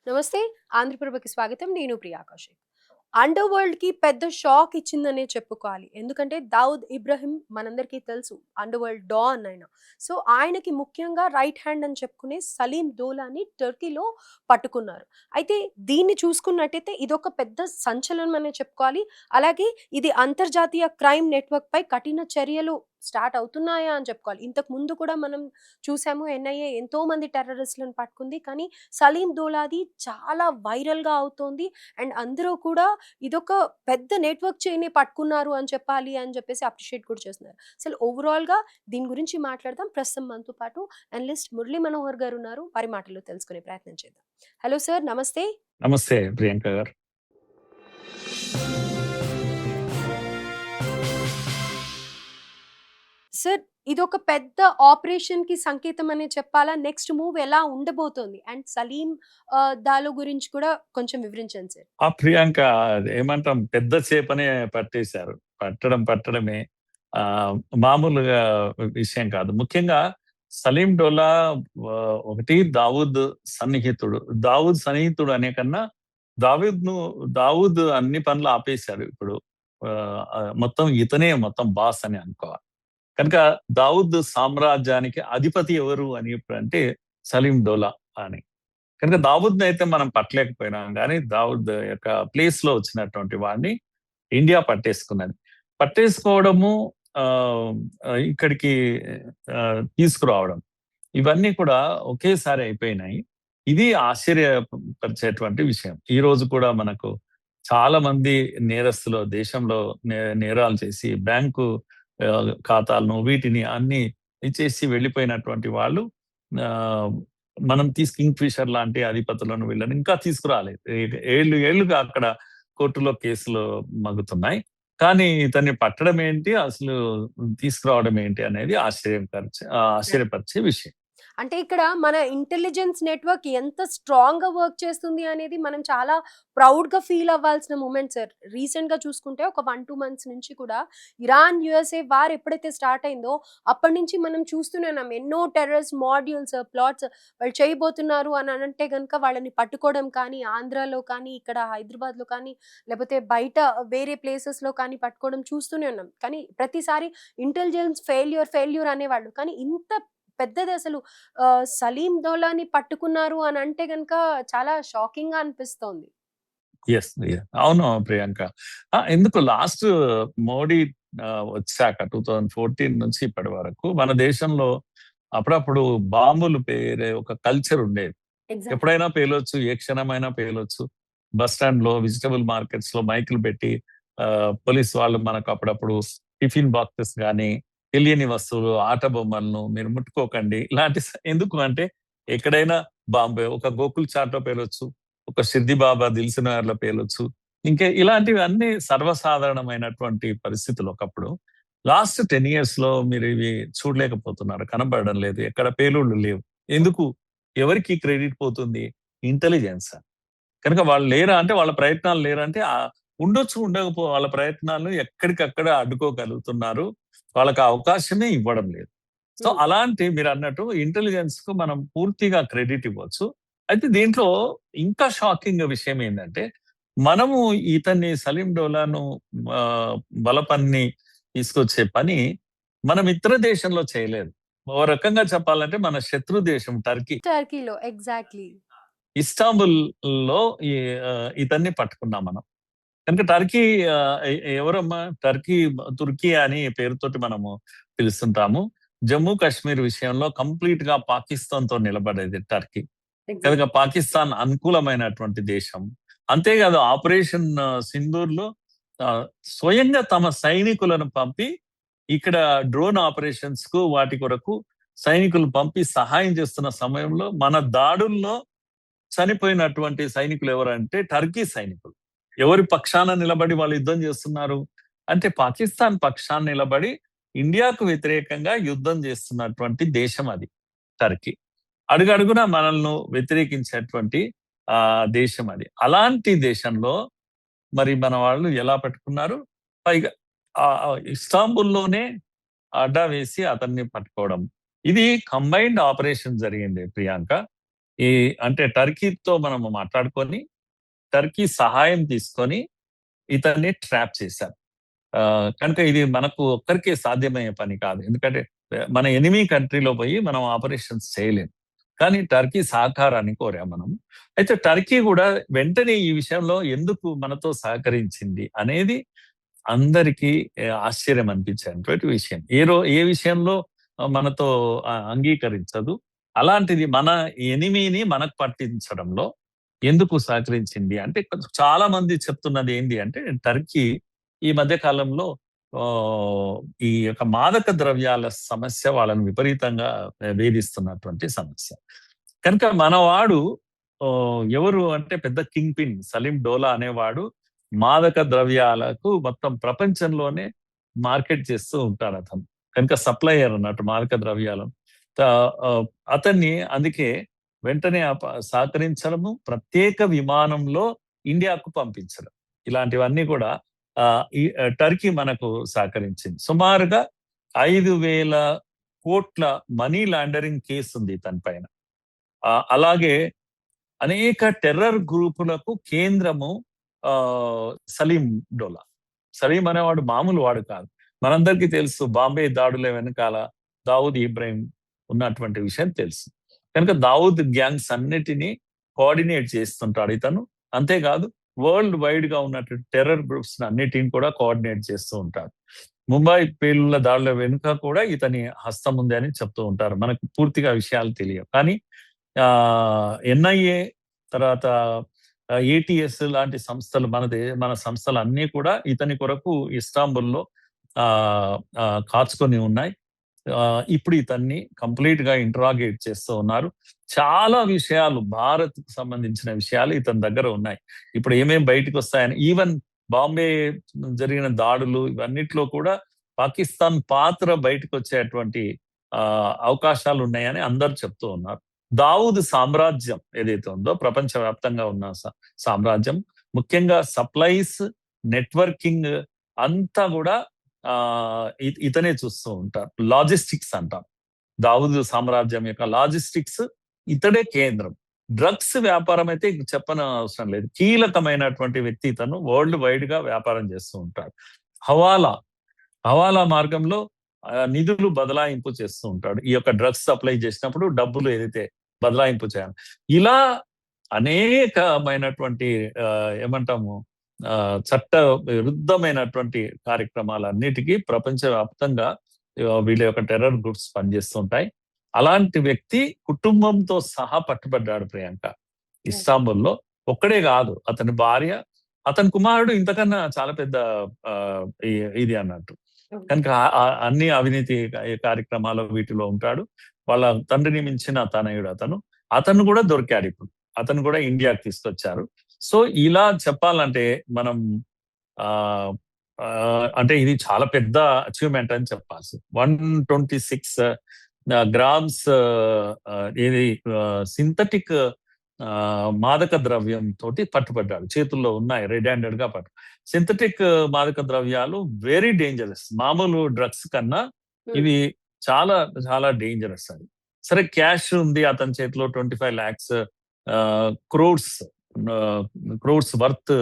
నమస్తే. ఆంధ్రప్రభకి స్వాగతం. నేను ప్రియా కౌశిక్. అండర్ వరల్డ్‌కి పెద్ద షాక్ ఇచ్చిందనే చెప్పుకోవాలి. ఎందుకంటే దావుద్ ఇబ్రహీం మనందరికీ తెలుసు. అండర్ వరల్డ్ డాన్ ఆయన. సో, ఆయనకి ముఖ్యంగా రైట్ హ్యాండ్ అని చెప్పుకునే సలీం దోలాని టర్కీలో పట్టుకున్నారు. అయితే దీన్ని చూసుకున్నట్టయితే ఇదొక పెద్ద సంచలనం అనే చెప్పుకోవాలి. అలాగే ఇది అంతర్జాతీయ క్రైమ్ నెట్‌వర్క్‌పై కఠిన చర్యలు స్టార్ట్ అవుతున్నాయా అని చెప్పుకోవాలి. ఇంతకు ముందు కూడా మనం చూసాము ఎన్ఐఏ ఎంతోమంది టెర్రరిస్ట్‌లను పట్టుకుంది. కానీ సలీం దోలాది చాలా వైరల్‌గా అవుతోంది. అండ్ అందరూ కూడా ఇదొక పెద్ద నెట్‌వర్క్ చైనే పట్టుకున్నారు అని చెప్పాలి అని చెప్పేసి అప్రిషియేట్ కూడా చేస్తున్నారు. అసలు ఓవరాల్‌గా దీని గురించి మాట్లాడదాం. ప్రస్తుతం మనతో పాటు అనలిస్ట్ మురళీ మనోహర్ గారు ఉన్నారు. వారి మాటల్లో తెలుసుకునే ప్రయత్నం చేద్దాం. హలో సార్, నమస్తే. నమస్తే ప్రియాంక గారు. సార్, ఇదొక పెద్ద ఆపరేషన్‌కి సంకేతం అనే చెప్పాలా? నెక్స్ట్ మూవ్ ఎలా ఉండబోతోంది? అండ్ సలీం దాలో గురించి కూడా కొంచెం వివరించండి సార్. ప్రియాంక, ఏమంటాం, పెద్ద చేపనే పట్టేశారు. పట్టడమే ఆహ్, మామూలుగా విషయం కాదు. ముఖ్యంగా సలీం డోలా ఒకటి దావూద్ సన్నిహితుడు. దావూద్ సన్నిహితుడు అనే కన్నా దావూద్ అన్ని పనులు ఆపేశాడు ఇప్పుడు. మొత్తం ఇతనే మొత్తం బాస్ అని అనుకోవాలి. కనుక దావూద్ సామ్రాజ్యానికి అధిపతి ఎవరు అని అంటే సలీం డోలా అని. కనుక దావూద్‌ని అయితే మనం పట్టలేకపోయినాం గానీ, దావూద్ యొక్క ప్లేస్‌లో వచ్చినటువంటి వాడిని ఇండియా పట్టేసుకున్నది. పట్టేసుకోవడము, ఆహ్, ఇక్కడికి తీసుకురావడం, ఇవన్నీ కూడా ఒకేసారి అయిపోయినాయి. ఇది ఆశ్చర్యపరిచేటువంటి విషయం. ఈ రోజు కూడా మనకు చాలా మంది నేరస్తులు దేశంలో నేరాలు చేసి బ్యాంకు ఖాతాలను వీటిని అన్ని ఇచ్చేసి వెళ్ళిపోయినటువంటి వాళ్ళు, ఆహ్, మనం కింగ్ ఫిషర్ లాంటి అధిపతులను వీళ్ళని ఇంకా తీసుకురాలేదు. ఏళ్లుగా అక్కడ కోర్టులో కేసులు మగ్గుతున్నాయి. కానీ ఇతన్ని పట్టడం ఏంటి, అసలు తీసుకురావడం ఏంటి అనేది ఆశ్చర్యపరిచే విషయం. అంటే ఇక్కడ మన ఇంటెలిజెన్స్ నెట్‌వర్క్ ఎంత స్ట్రాంగ్‌గా వర్క్ చేస్తుంది అనేది మనం చాలా ప్రౌడ్‌గా ఫీల్ అవ్వాల్సిన మూమెంట్ సార్. రీసెంట్‌గా చూసుకుంటే ఒక 1, 2 మంత్స్ నుంచి కూడా ఇరాన్, యూఎస్ఏ వార్ ఎప్పుడైతే స్టార్ట్ అయిందో అప్పటి నుంచి మనం చూస్తూనే ఉన్నాం. ఎన్నో టెర్రరిస్ట్ మాడ్యూల్స్, ప్లాట్స్ వాళ్ళు చేయబోతున్నారు అని అనంటే గనుక వాళ్ళని పట్టుకోవడం కానీ, ఆంధ్రాలో కానీ, ఇక్కడ హైదరాబాద్‌లో కానీ, లేకపోతే బయట వేరే ప్లేసెస్‌లో కానీ పట్టుకోవడం చూస్తూనే ఉన్నాం. కానీ ప్రతిసారి ఇంటెలిజెన్స్ ఫెయిల్యూర్ అనేవాళ్ళు. కానీ ఇంత పెద్దది అసలు సలీం దౌలాని పట్టుకున్నారు అని అంటే గనక చాలా షాకింగ్‌గా అనిపిస్తోంది. యెస్. అవును ప్రియాంక. ఎందుకు లాస్ట్ మోడీ వచ్చాక 2014 నుంచి ఇప్పటి వరకు మన దేశంలో అప్పుడప్పుడు బాంబులు పేరే ఒక కల్చర్ ఉండేది. ఎగ్జాక్ట్‌లీ. ఎప్పుడైనా పేలొచ్చు, ఏ క్షణమైనా పేలొచ్చు. బస్ స్టాండ్‌లో, వెజిటబుల్ మార్కెట్స్‌లో మైకులు పెట్టి పోలీస్ వాళ్ళు మనకు అప్పుడప్పుడు టిఫిన్ బాక్సెస్ గానీ, తెలియని వస్తువులు, ఆట బొమ్మలను మీరు ముట్టుకోకండి. ఇలాంటి ఎందుకు అంటే ఎక్కడైనా బాంబే ఒక గోకుల్ చాట్‌లో పేలొచ్చు. ఒక సిద్ది బాబా దిల్సుఖ్‌నగర్‌లో పేలొచ్చు. ఇలాంటివి అన్నీ సర్వసాధారణమైనటువంటి పరిస్థితులు ఒకప్పుడు. లాస్ట్ 10 ఇయర్స్‌లో మీరు ఇవి చూడలేకపోతున్నారు. కనపడడం లేదు. ఎక్కడ పేలుళ్లు లేవు. ఎందుకు? ఎవరికి క్రెడిట్ పోతుంది? ఇంటెలిజెన్స్. కనుక వాళ్ళు లేరా అంటే వాళ్ళ ప్రయత్నాలు లేరా అంటే ఉండొచ్చు, వాళ్ళ ప్రయత్నాలను ఎక్కడికక్కడ అడ్డుకోగలుగుతున్నారు. వాళ్ళకి ఆ అవకాశమే ఇవ్వడం లేదు. సో, హ్మ్. అలాంటి మీరన్నట్టు ఇంటెలిజెన్స్‌కు మనం పూర్తిగా క్రెడిట్ ఇవ్వచ్చు. అయితే దీంట్లో ఇంకా షాకింగ్ విషయం ఏందంటే, మనము ఇతన్ని సలీం డోలాను ఆహ్, బలపన్ని తీసుకొచ్చే పని మన మిత్ర దేశంలో చేయలేదు. ఓ రకంగా చెప్పాలంటే మన శత్రు దేశం టర్కీ. టర్కీలో ఎగ్జాక్ట్‌లీ. ఇస్తాంబుల్‌లో ఈ ఇతన్ని పట్టుకున్నాం మనం. కనుక టర్కీ, ఆహ్, ఎ ఎవరమ్మా తుర్కీ అని పేరుతోటి మనము పిలుస్తుంటాము. జమ్మూ కాశ్మీర్ విషయంలో కంప్లీట్‌గా పాకిస్తాన్‌తో నిలబడేది టర్కీ. కనుక ఎగ్జాక్ట్‌లీ. పాకిస్తాన్ అనుకూలమైనటువంటి దేశం. అంతేకాదు ఆపరేషన్ సింధూర్‌లో ఆహ్, స్వయంగా తమ సైనికులను పంపి ఇక్కడ డ్రోన్ ఆపరేషన్స్‌కు వాటి కొరకు సైనికులు పంపి సహాయం చేస్తున్న సమయంలో మన దాడుల్లో చనిపోయినటువంటి సైనికులు ఎవరంటే టర్కీ సైనికులు. ఎవరి పక్షాన నిలబడి వాళ్ళు యుద్ధం చేస్తున్నారు అంటే పాకిస్తాన్ పక్షాన నిలబడి ఇండియాకు వ్యతిరేకంగా యుద్ధం చేస్తున్నటువంటి దేశం అది టర్కీ. అడుగడుగునా మనల్ని వ్యతిరేకించేటువంటి దేశం అది. అలాంటి దేశంలో మరి మన వాళ్ళు ఎలా పెట్టుకున్నారు? పైగా ఇస్తాంబుల్‌లోనే అడ్డా వేసి అతన్ని పట్టుకోవడం. ఇది కంబైన్డ్ ఆపరేషన్ జరిగింది ప్రియాంక. ఈ అంటే టర్కీతో మనము మాట్లాడుకొని టర్కీ సహాయం తీసుకొని ఇతన్ని ట్రాప్ చేశారు. కనుక ఇది మనకు ఒక్కరికే సాధ్యమయ్యే పని కాదు. ఎందుకంటే మన ఎనిమీ కంట్రీలో పోయి మనం ఆపరేషన్స్ చేయలేం. కానీ టర్కీ సహకారాన్ని కోరాం మనం. అయితే టర్కీ కూడా వెంటనే ఈ విషయంలో ఎందుకు మనతో సహకరించింది అనేది అందరికీ ఆశ్చర్యం అనిపించేటువంటి విషయం. ఏ విషయంలో మనతో అంగీకరించదు. అలాంటిది మన ఎనిమీని మనకు పట్టించడంలో ఎందుకు సహకరించింది అంటే చాలా మంది చెప్తున్నది ఏంటి అంటే టర్కీ ఈ మధ్య కాలంలో ఈ యొక్క మాదక ద్రవ్యాల సమస్య వాళ్ళని విపరీతంగా వేధిస్తున్నటువంటి సమస్య. కనుక మనవాడు ఎవరు అంటే పెద్ద కింగ్ పిన్ సలీం డోలా అనేవాడు మాదక ద్రవ్యాలకు మొత్తం ప్రపంచంలోనే మార్కెట్ చేస్తూ ఉంటాడు అతను. కనుక సప్లయర్ అన్నట్టు మాదక ద్రవ్యాలను. అతన్ని అందుకే వెంటనే సహకరించడము, ప్రత్యేక విమానంలో ఇండియాకు పంపించడం, ఇలాంటివన్నీ కూడా ఈ టర్కీ మనకు సహకరించింది. సుమారుగా 5,000 కోట్ల మనీ లాండరింగ్ కేసు ఉంది ఇతని పైన. అలాగే అనేక టెర్రర్ గ్రూపులకు కేంద్రము సలీం డోలా. సలీం అనేవాడు మామూలు వాడు కాదు. మనందరికీ తెలుసు బాంబే దాడుల వెనకాల దావుద్ ఇబ్రాహిం ఉన్నటువంటి విషయం తెలుసు. కనుక దావుద్ గ్యాంగ్స్ అన్నిటినీ కోఆర్డినేట్ చేస్తుంటాడు ఇతను. అంతేకాదు వరల్డ్ వైడ్ గా ఉన్నటువంటి టెర్రర్ గ్రూప్స్ అన్నిటిని కూడా కోఆర్డినేట్ చేస్తూ ఉంటాడు. ముంబై పేలుళ్ల దాడుల వెనుక కూడా ఇతని హస్తం ఉంది అని చెప్తూ ఉంటారు. మనకు పూర్తిగా విషయాలు తెలియవు. కానీ ఎన్ఐఏ తర్వాత ఏటీఎస్ లాంటి సంస్థలు మన సంస్థలు అన్నీ కూడా ఇతని కొరకు ఇస్తాంబుల్లో కాచుకొని ఉన్నాయి. ఇప్పుడు ఇతన్ని కంప్లీట్ గా ఇంటరాగేట్ చేస్తూ ఉన్నారు. చాలా విషయాలు భారత్ కు సంబంధించిన విషయాలు ఇతని దగ్గర ఉన్నాయి. ఇప్పుడు ఏమేమి బయటకు వస్తాయని, ఈవెన్ బాంబే జరిగిన దాడులు ఇవన్నిట్లో కూడా పాకిస్తాన్ పాత్ర బయటకు వచ్చేటువంటి అవకాశాలు ఉన్నాయని అందరు చెప్తూ ఉన్నారు. దావుద్ సామ్రాజ్యం ఏదైతే ఉందో ప్రపంచవ్యాప్తంగా ఉన్న సామ్రాజ్యం, ముఖ్యంగా సప్లైస్ నెట్వర్కింగ్ అంతా కూడా ఇతనే చూస్తూ ఉంటారు. లాజిస్టిక్స్ అంటాం. దావుద్ సామ్రాజ్యం యొక్క లాజిస్టిక్స్ ఇతడే కేంద్రం. డ్రగ్స్ వ్యాపారం అయితే చెప్పని అవసరం లేదు. కీలకమైనటువంటి వ్యక్తి ఇతను. వరల్డ్ వైడ్ గా వ్యాపారం చేస్తూ ఉంటాడు. హవాలా మార్గంలో నిధులు బదలాయింపు చేస్తూ ఉంటాడు. ఈ యొక్క డ్రగ్స్ సప్లై చేసినప్పుడు డబ్బులు ఏదైతే బదలాయింపు చేయాలి, ఇలా అనేకమైనటువంటి ఏమంటాము చట్ట విరుద్ధమైనటువంటి కార్యక్రమాలన్నిటికీ ప్రపంచవ్యాప్తంగా వీళ్ళ యొక్క టెర్రర్ గ్రూప్స్ పనిచేస్తుంటాయి. అలాంటి వ్యక్తి కుటుంబంతో సహా పట్టుబడ్డాడు ప్రియాంక ఇస్తాంబుల్లో. ఒక్కడే కాదు, అతని భార్య, అతని కుమారుడు ఇంతకన్నా చాలా పెద్ద ఇది అన్నట్టు. కనుక అన్ని అవినీతి కార్యక్రమాలు వీటిలో ఉంటాడు. వాళ్ళ తండ్రిని మించిన తనయుడు అతను కూడా దొరికాడు. ఇప్పుడు అతను కూడా ఇండియాకి తీసుకొచ్చారు. సో ఇలా చెప్పాలంటే మనం అంటే ఇది చాలా పెద్ద అచీవ్మెంట్ అని చెప్పాల్సి. 126 గ్రామ్స్ ఇది సింథటిక్ మాదక ద్రవ్యం తోటి పట్టుబడ్డాడు. చేతుల్లో ఉన్నాయి, రెడ్ హ్యాండెడ్ గా సింథటిక్ మాదక ద్రవ్యాలు వెరీ డేంజరస్. మామూలు డ్రగ్స్ కన్నా ఇవి చాలా చాలా డేంజరస్ అది. సరే, క్యాష్ ఉంది అతని చేతిలో, 25 lakhs క్రోడ్స్ వర్త్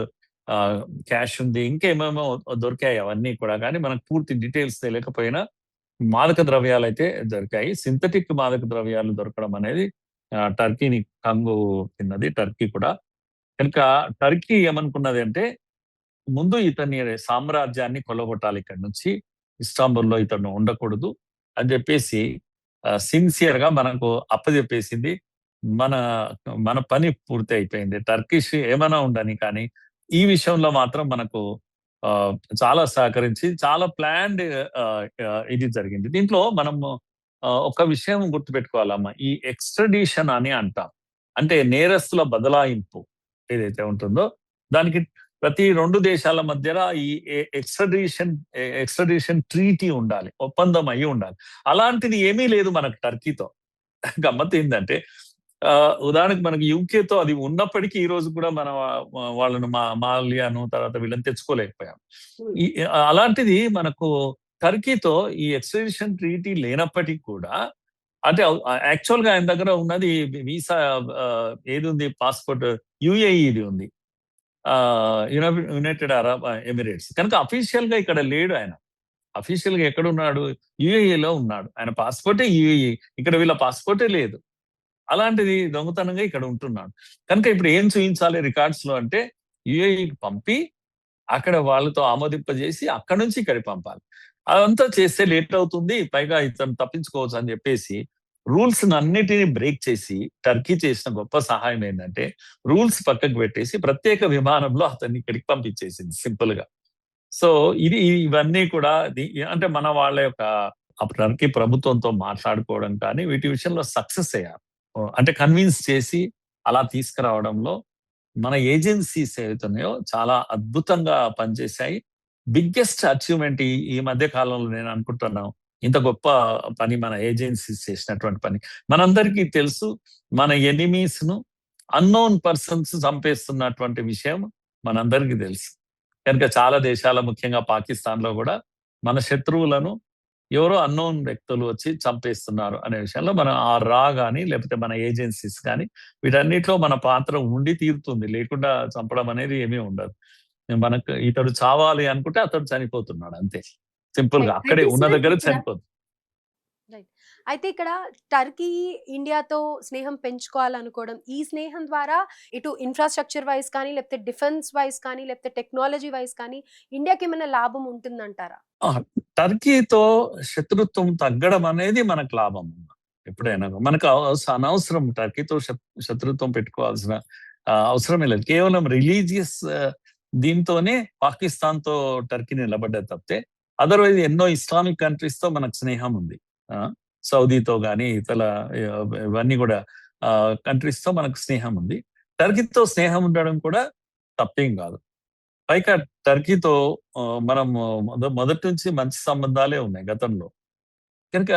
క్యాష్ ఉంది, ఇంకేమేమో దొరికాయి అవన్నీ కూడా. కానీ మనకు పూర్తి డీటెయిల్స్ తెలియకపోయినా మాదక ద్రవ్యాలు అయితే దొరికాయి. సింథటిక్ మాదక ద్రవ్యాలు దొరకడం అనేది టర్కీని కంగు తిన్నది టర్కీ కూడా. కనుక టర్కీ ఏమనుకున్నది అంటే ముందు ఇతని సామ్రాజ్యాన్ని కొల్లగొట్టాలి, ఇక్కడి నుంచి ఇస్తాంబుల్లో ఇతను ఉండకూడదు అని చెప్పేసి సిన్సియర్ గా మనకు అప్పచెప్పేసింది. మన పని పూర్తి అయిపోయింది. టర్కిష్ ఏమైనా ఉండని, కానీ ఈ విషయంలో మాత్రం మనకు చాలా సహకరించి చాలా ప్లాన్డ్ ఇది జరిగింది. దీంట్లో మనము ఒక విషయం గుర్తుపెట్టుకోవాలమ్మా, ఈ ఎక్స్ట్రడిషన్ అని అంటాం. అంటే నేరస్తుల బదలాయింపు ఏదైతే ఉంటుందో దానికి ప్రతి 2 దేశాల మధ్యలో ఈ ఎక్స్ట్రడిషన్ ట్రీటీ ఉండాలి, ఒప్పందం అయి ఉండాలి. అలాంటిది ఏమీ లేదు మనకు టర్కీతో. గమ్మత్ ఏంటంటే ఉదాహరణకు మనకి యూకేతో అది ఉన్నప్పటికీ ఈ రోజు కూడా మన వాళ్ళను మాలియాను తర్వాత వీళ్ళని తెచ్చుకోలేకపోయాం. అలాంటిది మనకు టర్కీతో ఈ ఎక్స్ట్రడిషన్ ట్రీటీ లేనప్పటికీ కూడా అంటే యాక్చువల్ గా ఆయన దగ్గర ఉన్నది వీసా, ఏది ఉంది, పాస్పోర్ట్ యుఏఈది ఉంది, యునైటెడ్ అరబ్ ఎమిరేట్స్. కనుక అఫీషియల్ గా ఇక్కడ లేడు ఆయన. అఫీషియల్ గా ఎక్కడ ఉన్నాడు? యుఏఈలో ఉన్నాడు. ఆయన పాస్పోర్టే యుఏఈ, ఇక్కడ వీళ్ళ పాస్పోర్టే లేదు. అలాంటిది దొంగతనంగా ఇక్కడ ఉంటున్నాడు. కనుక ఇప్పుడు ఏం చూపించాలి రికార్డ్స్ లో అంటే, యుఏఈకి పంపి అక్కడ వాళ్ళతో ఆమోదింపజేసి అక్కడ నుంచి ఇక్కడికి పంపాలి. అదంతా చేస్తే లేట్ అవుతుంది, పైగా ఇతను తప్పించుకోవచ్చు అని చెప్పేసి రూల్స్ అన్నిటినీ బ్రేక్ చేసి టర్కీ చేసిన గొప్ప సహాయం ఏంటంటే, రూల్స్ పక్కకు పెట్టేసి ప్రత్యేక విమానంలో అతన్ని ఇక్కడికి పంపించేసింది సింపుల్ గా. సో ఇవన్నీ కూడా అంటే మన వాళ్ళ యొక్క టర్కీ ప్రభుత్వంతో మాట్లాడుకోవడం కానీ వీటి విషయంలో సక్సెస్ అయ్యారు. అంటే కన్విన్స్ చేసి అలా తీసుకురావడంలో మన ఏజెన్సీస్ ఏవైతున్నాయో చాలా అద్భుతంగా పనిచేశాయి. బిగ్గెస్ట్ అచీవ్మెంట్ ఈ మధ్య కాలంలో నేను అనుకుంటున్నాను, ఇంత గొప్ప పని మన ఏజెన్సీస్ చేసినటువంటి పని. మనందరికీ తెలుసు, మన ఎనిమీస్ ను అన్నోన్ పర్సన్స్ చంపేస్తున్నటువంటి విషయం మనందరికీ తెలుసు. కనుక చాలా దేశాల, ముఖ్యంగా పాకిస్తాన్ లో కూడా మన శత్రువులను ఎవరో అన్నోన్ వ్యక్తులు వచ్చి చంపేస్తున్నారు అనే విషయంలో మనం ఆ రా కానీ లేకపోతే మన ఏజెన్సీస్ కానీ వీటన్నిటిలో మన పాత్ర ఉండి తీరుతుంది. లేకుండా చంపడం అనేది ఏమీ ఉండదు. మనకు ఇతడు చావాలి అనుకుంటే అతడు చనిపోతున్నాడు అంతే, సింపుల్ గా అక్కడే ఉన్న దగ్గర చనిపోతుంది. రైట్. అయితే ఇక్కడ టర్కీ ఇండియాతో స్నేహం పెంచుకోవాలనుకోవడం, ఈ స్నేహం ద్వారా ఇటు ఇన్ఫ్రాస్ట్రక్చర్ వైజ్ కానీ లేకపోతే డిఫెన్స్ వైజ్ కానీ లేకపోతే టెక్నాలజీ వైజ్ కానీ ఇండియాకి ఏమైనా లాభం ఉంటుందంటారా? టర్కీతో శత్రుత్వం తగ్గడం అనేది మనకు లాభం. ఎప్పుడైనా మనకు అనవసరం టర్కీతో శత్రుత్వం పెట్టుకోవాల్సిన అవసరమే లేదు. కేవలం రిలీజియస్ దీంతోనే పాకిస్తాన్ తో టర్కీ నిలబడ్డది తప్పితే అదర్వైజ్ ఎన్నో ఇస్లామిక్ కంట్రీస్ తో మనకు స్నేహం ఉంది. సౌదీతో కానీ ఇతర ఇవన్నీ కూడా కంట్రీస్ తో మనకు స్నేహం ఉంది. టర్కీతో స్నేహం ఉండడం కూడా తప్పేం కాదు. పైగా టర్కీతో మనం మొదటి నుంచి మంచి సంబంధాలే ఉన్నాయి గతంలో. కనుక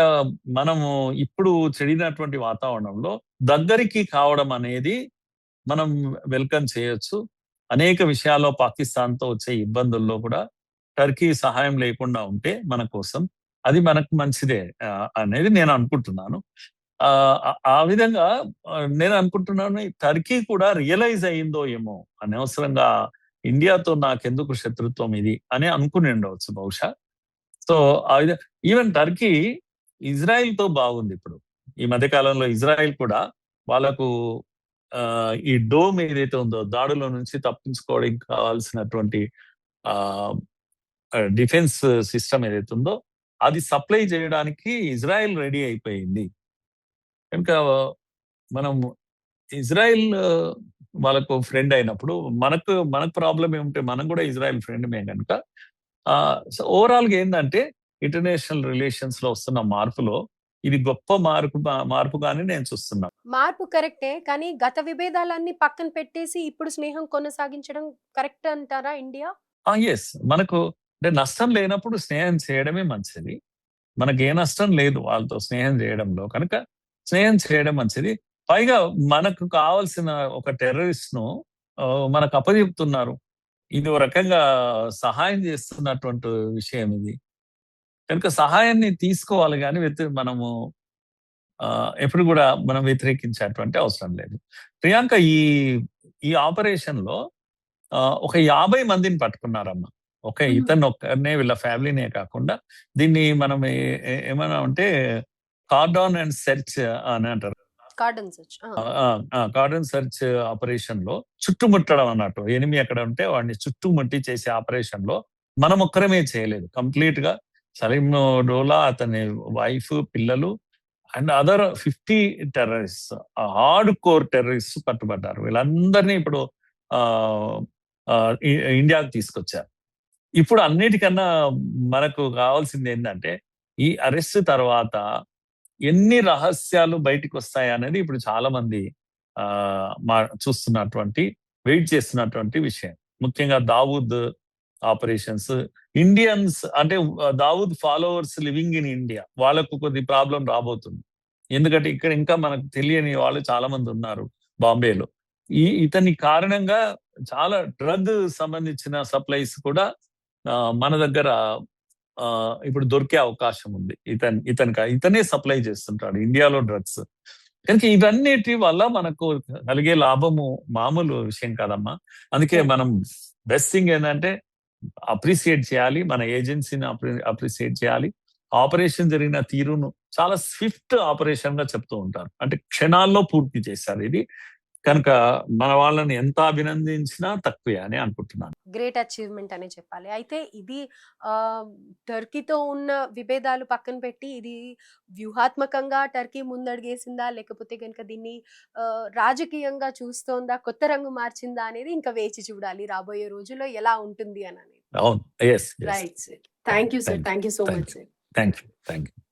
మనము ఇప్పుడు చెడినటువంటి వాతావరణంలో దగ్గరికి కావడం అనేది మనం వెల్కమ్ చేయొచ్చు. అనేక విషయాల్లో పాకిస్తాన్తో వచ్చే ఇబ్బందుల్లో కూడా టర్కీ సహాయం లేకుండా ఉంటే మన కోసం అది మనకు మంచిదే అనేది నేను అనుకుంటున్నాను. ఆ విధంగా నేను అనుకుంటున్నాను టర్కీ కూడా రియలైజ్ అయ్యిందో ఏమో, అనవసరంగా ఇండియాతో నాకెందుకు శత్రుత్వం ఇది అని అనుకుని ఉండవచ్చు బహుశా. సో ఈవెన్ టర్కీ ఇజ్రాయిల్ తో బాగుంది ఇప్పుడు. ఈ మధ్య కాలంలో ఇజ్రాయిల్ కూడా వాళ్ళకు ఈ డోమ్ ఏదైతే ఉందో దాడుల నుంచి తప్పించుకోవడానికి కావాల్సినటువంటి డిఫెన్స్ సిస్టమ్ ఏదైతే ఉందో అది సప్లై చేయడానికి ఇజ్రాయెల్ రెడీ అయిపోయింది. కనుక మనం ఇజ్రాయెల్ వాళ్ళకు ఫ్రెండ్ అయినప్పుడు మనకు ప్రాబ్లం ఏమిటంటే మనం కూడా ఇజ్రాయెల్ ఫ్రెండ్మే కనుక ఓవరాల్ గా ఏంటంటే ఇంటర్నేషనల్ రిలేషన్స్ లో వస్తున్న మార్పులో ఇది గొప్ప మార్పుగానే నేను చూస్తున్నాను. మార్పు కరెక్టే, కానీ గత విభేదాలన్నీ పక్కన పెట్టేసి ఇప్పుడు స్నేహం కొనసాగించడం కరెక్ట్ అంటారా ఇండియా? ఎస్, మనకు అంటే నష్టం లేనప్పుడు స్నేహం చేయడమే మంచిది. మనకి ఏ నష్టం లేదు వాళ్ళతో స్నేహం చేయడంలో, కనుక స్నేహం చేయడం మంచిది. పైగా మనకు కావాల్సిన ఒక టెర్రరిస్ట్ ను మనకు అప్పచెప్తున్నారు. ఇది ఒక రకంగా సహాయం చేస్తున్నటువంటి విషయం ఇది. కనుక సహాయాన్ని తీసుకోవాలి కానీ మనము ఎప్పుడు కూడా మనం వ్యతిరేకించేటువంటి అవసరం లేదు. ప్రియాంక, ఈ ఆపరేషన్ లో ఒక 50 మందిని పట్టుకున్నారమ్మా. ఇతను ఒక్కనే, వీళ్ళ ఫ్యామిలీనే కాకుండా దీన్ని మనం ఏమన్నా అంటే కార్డన్ అండ్ సెర్చ్ అని అంటారు. కార్డన్ సెర్చ్ ఆపరేషన్ లో చుట్టుముట్టడం అన్నట్టు, ఎనిమి ఎక్కడ ఉంటే వాడిని చుట్టుముట్టి చేసే ఆపరేషన్ లో మనం ఒక్కరమే చేయలేదు. కంప్లీట్ గా సలీం డోలా, అతని వైఫ్, పిల్లలు and other 50 terrorist, hard core terrorist పట్టుబడ్డారు. వీళ్ళందరినీ ఇప్పుడు ఇండియాకు తీసుకొచ్చారు. ఇప్పుడు అన్నిటికన్నా మనకు కావాల్సింది ఏంటంటే ఈ అరెస్ట్ తర్వాత ఎన్ని రహస్యాలు బయటికి వస్తాయి అనేది ఇప్పుడు చాలా మంది చూస్తున్నటువంటి, వెయిట్ చేస్తున్నటువంటి విషయం. ముఖ్యంగా దావూద్ ఆపరేషన్స్, ఇండియన్స్ అంటే Dawood followers living in India, వాళ్ళకు కొద్ది ప్రాబ్లం రాబోతుంది. ఎందుకంటే ఇక్కడ ఇంకా మనకు తెలియని వాళ్ళు చాలా మంది ఉన్నారు బాంబేలో. ఇతని కారణంగా చాలా డ్రగ్ సంబంధించిన సప్లైస్ కూడా మన దగ్గర ఇప్పుడు దొరికే అవకాశం ఉంది. ఇతనే సప్లై చేస్తుంటాడు ఇండియాలో డ్రగ్స్. కనుక ఇవన్నిటి వల్ల మనకు కలిగే లాభము మామూలు విషయం కాదమ్మా. అందుకే Right. మనం బెస్ట్ థింగ్ ఏంటంటే అప్రిసియేట్ చేయాలి. మన ఏజెన్సీని అప్రిసియేట్ చేయాలి. ఆపరేషన్ జరిగిన తీరును చాలా స్విఫ్ట్ ఆపరేషన్ గా చెప్తూ ఉంటారు. అంటే క్షణాల్లో పూర్తి చేశారు ఇది. కనుక మన వాళ్ళని ఎంత అభినందించినా తక్కువే అని అనుకుంటున్నాను. గ్రేట్ అచీవ్మెంట్ అనే చెప్పాలి. అయితే ఇది టర్కీతో ఉన్న విభేదాలు పక్కన పెట్టి ఇది వ్యూహాత్మకంగా టర్కీ ముందడుగేసిందా? లేకపోతే గనుక దీన్ని రాజకీయంగా చూస్తోందా? కొత్త రంగు మార్చిందా? అనేది ఇంకా వేచి చూడాలి. రాబోయే రోజుల్లో ఎలా ఉంటుంది అననేది. అవును. Yes. Right sir. Thank you sir. Thank you so much sir. Thank you.